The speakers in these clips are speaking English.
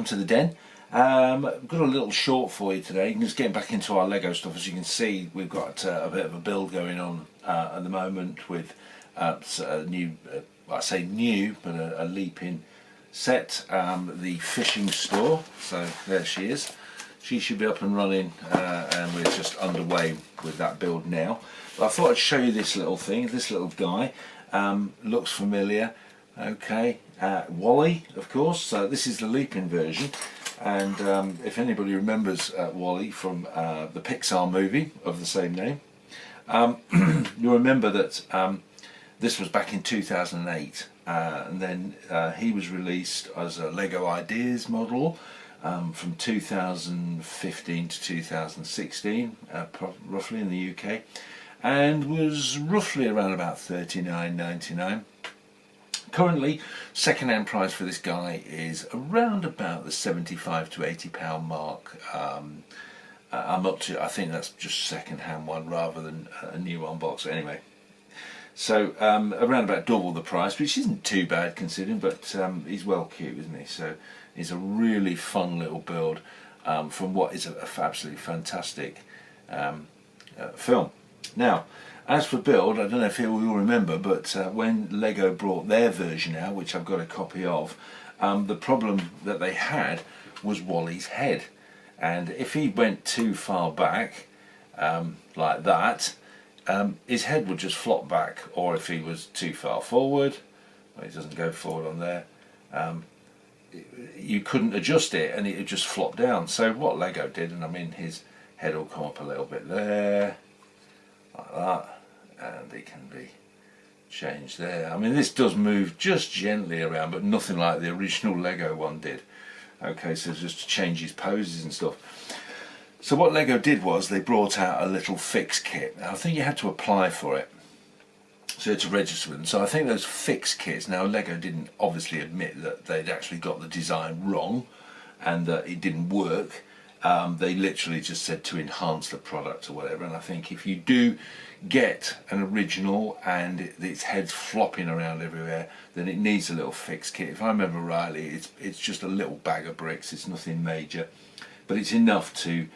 welcome to the den. I've got a little short for you today. Just getting back into our Lego stuff. As you can see, we've got a bit of a build going on at the moment with a new, I say new, but a LEPIN set, the fishing store. So there she is. She should be up and running, and we're just underway with that build now. But I thought I'd show you this little thing, this little guy. Looks familiar. Okay, Wall E, of course. So this is the LEPIN version, and if anybody remembers Wall E from the Pixar movie of the same name, you'll remember that this was back in 2008, and then he was released as a Lego Ideas model from 2015 to 2016, roughly in the UK, and was roughly around about £39.99. Currently, second-hand price for this guy is around about the £75 to £80 mark. I'm up to, I think that's just second-hand one rather than a new one box. Anyway, so around about double the price, which isn't too bad considering. But he's well cute, isn't he? So it's a really fun little build from what is an absolutely fantastic film. Now, as for build, I don't know if you will remember, but when Lego brought their version out, which I've got a copy of, the problem that they had was Wally's head. And if he went too far back, like that, his head would just flop back. Or if he was too far forward, well, he doesn't go forward on there, you couldn't adjust it and it would just flop down. So what Lego did, and I mean his head will come up a little bit there, like that, and it can be changed there. I mean, this does move just gently around, but nothing like the original Lego one did. Okay, so just to change his poses and stuff. So what Lego did was they brought out a little fix kit. Now I think you had to apply for it, so you had to register with them. So I think those fix kits, now Lego didn't obviously admit that they'd actually got the design wrong and that it didn't work. They literally just said to enhance the product or whatever, and I think if you do get an original and its head's flopping around everywhere, then it needs a little fix kit. If I remember rightly, it's just a little bag of bricks, it's nothing major, but it's enough to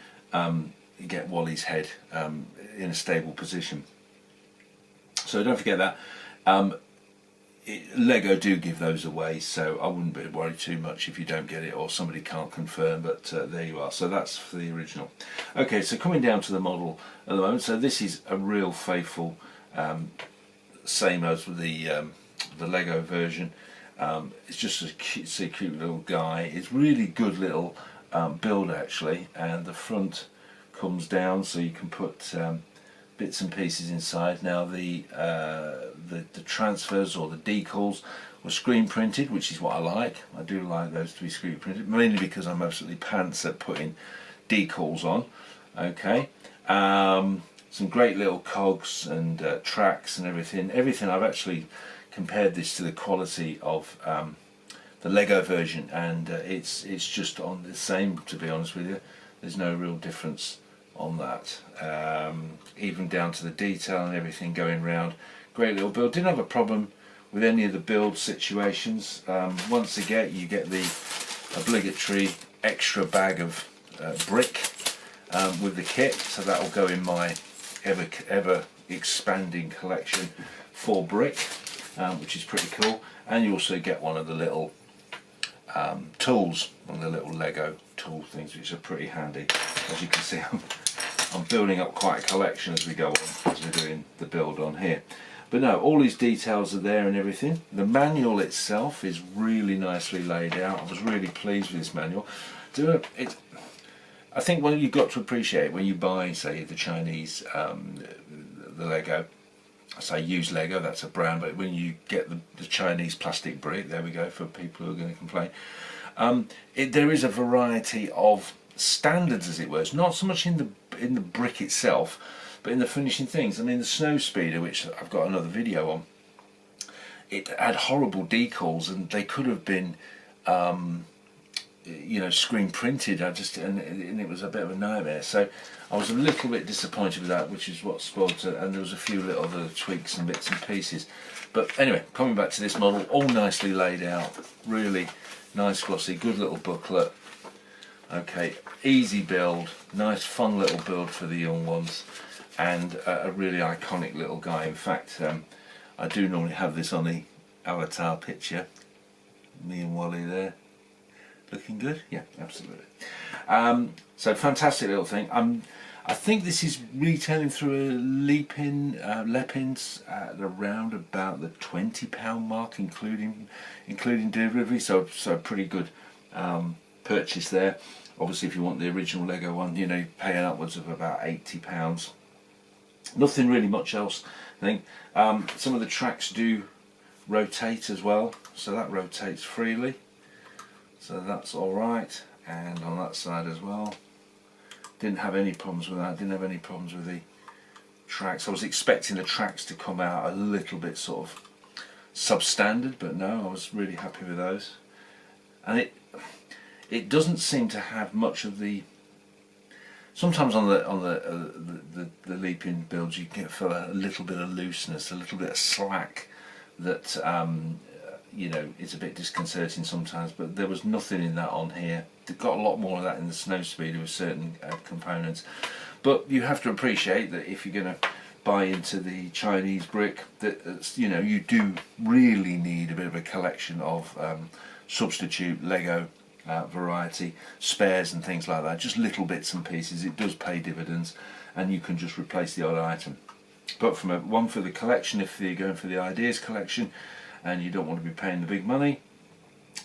get Wally's head in a stable position. So don't forget that. Lego do give those away, so I wouldn't be worried too much if you don't get it or somebody can't confirm, but there you are. So that's for the original. Okay, so coming down to the model at the moment, so this is a real faithful, same as with the Lego version. It's just a cute little guy. It's really good little build actually, and the front comes down so you can put bits and pieces inside. Now the transfers or the decals were screen printed, which is what I like. I do like those to be screen printed, mainly because I'm absolutely pants at putting decals on. Okay, some great little cogs and tracks and everything. I've actually compared this to the quality of the Lego version, and it's just on the same, to be honest with you. There's no real difference on that, even down to the detail and everything going round. Great little build. Didn't have a problem with any of the build situations. Once again, you get the obligatory extra bag of brick with the kit, so that will go in my ever expanding collection for brick, which is pretty cool. And you also get one of the little tools, one of the little Lego tool things, which are pretty handy. As you can see, I'm building up quite a collection as we go on, as we're doing the build on here. But no, all these details are there and everything. The manual itself is really nicely laid out. I was really pleased with this manual. I think what you've got to appreciate when you buy, say, the Chinese, the Lego, I say used Lego, that's a brand, but when you get the Chinese plastic brick, there we go, for people who are going to complain, there is a variety of standards, as it were. It's not so much in the brick itself, but in the finishing things. I mean, the snow speeder, which I've got another video on, it had horrible decals, and they could have been you know, screen printed. And it was a bit of a nightmare. So I was a little bit disappointed with that, which is what spoiled it. And there was a few little other tweaks and bits and pieces. But anyway, coming back to this model, all nicely laid out, really nice glossy, good little booklet. Okay, easy build, nice fun little build for the young ones, and a really iconic little guy. In fact, I do normally have this on the avatar picture. Me and Wally there, looking good. Yeah, absolutely. So fantastic little thing. I think this is retailing through a LEPIN's at around about the £20 mark, including delivery. So pretty good purchase there. Obviously, if you want the original Lego one, you know, you're paying upwards of about £80. Nothing really much else, I think. Some of the tracks do rotate as well, so that rotates freely, so that's all right. And on that side as well, didn't have any problems with that. Didn't have any problems with the tracks. I was expecting the tracks to come out a little bit sort of substandard, but no, I was really happy with those. And it doesn't seem to have much of the. Sometimes on the LEPIN builds, you can feel a little bit of looseness, a little bit of slack that you know, is a bit disconcerting sometimes. But there was nothing in that on here. They've got a lot more of that in the Snowspeeder with certain components. But you have to appreciate that if you're going to buy into the Chinese brick, that you know, you do really need a bit of a collection of substitute Lego variety spares and things like that, just little bits and pieces. It does pay dividends, and you can just replace the odd item. But from one for the collection, if you're going for the ideas collection and you don't want to be paying the big money,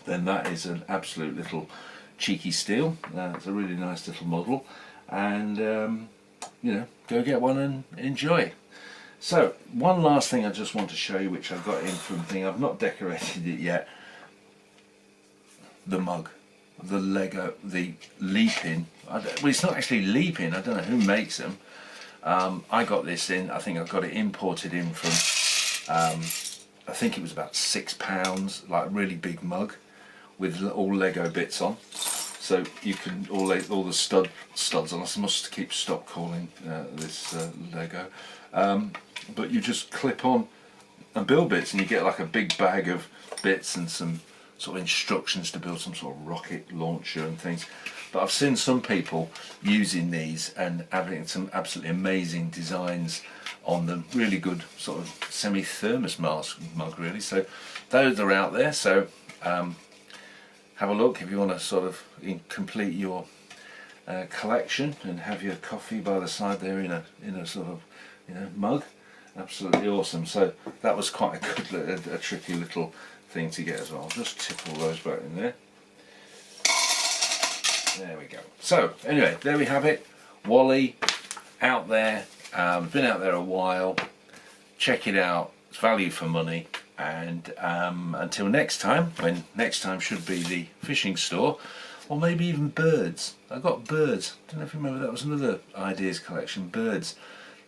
then that is an absolute little cheeky steal. It's a really nice little model, and you know, go get one and enjoy. So one last thing I just want to show you, which I got in from thing, I've not decorated it yet. The mug, the Lego, the LEPIN. Well, it's not actually LEPIN. I don't know who makes them. I got this in. I think I got it imported in from. I think it was about £6. Like a really big mug with all Lego bits on. So you can all the studs on. I must stop calling this Lego. But you just clip on and build bits, and you get like a big bag of bits and some sort of instructions to build some sort of rocket launcher and things. But I've seen some people using these and having some absolutely amazing designs on them. Really good sort of semi-thermos mug really. So those are out there. So have a look if you want to sort of complete your collection and have your coffee by the side there in a sort of, you know, mug. Absolutely awesome. So that was quite a good, a tricky little thing to get as well. I'll just tip all those back in there. There we go. So anyway, there we have it. Wall-E out there. Been out there a while. Check it out. It's value for money. And until next time, when next time should be the fishing store, or maybe even birds. I got birds. Don't know if you remember, that was another ideas collection. Birds.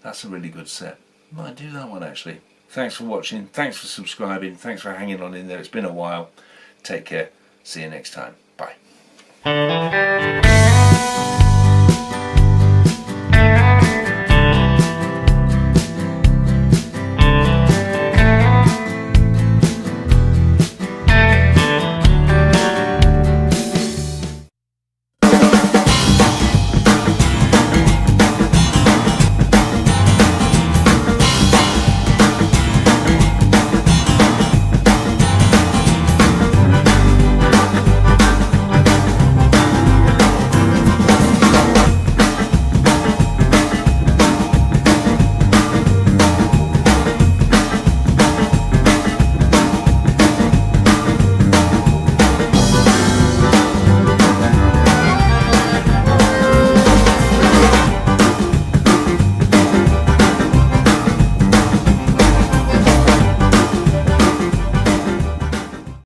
That's a really good set. Might do that one actually. Thanks for watching. Thanks for subscribing. Thanks for hanging on in there. It's been a while. Take care. See you next time. Bye.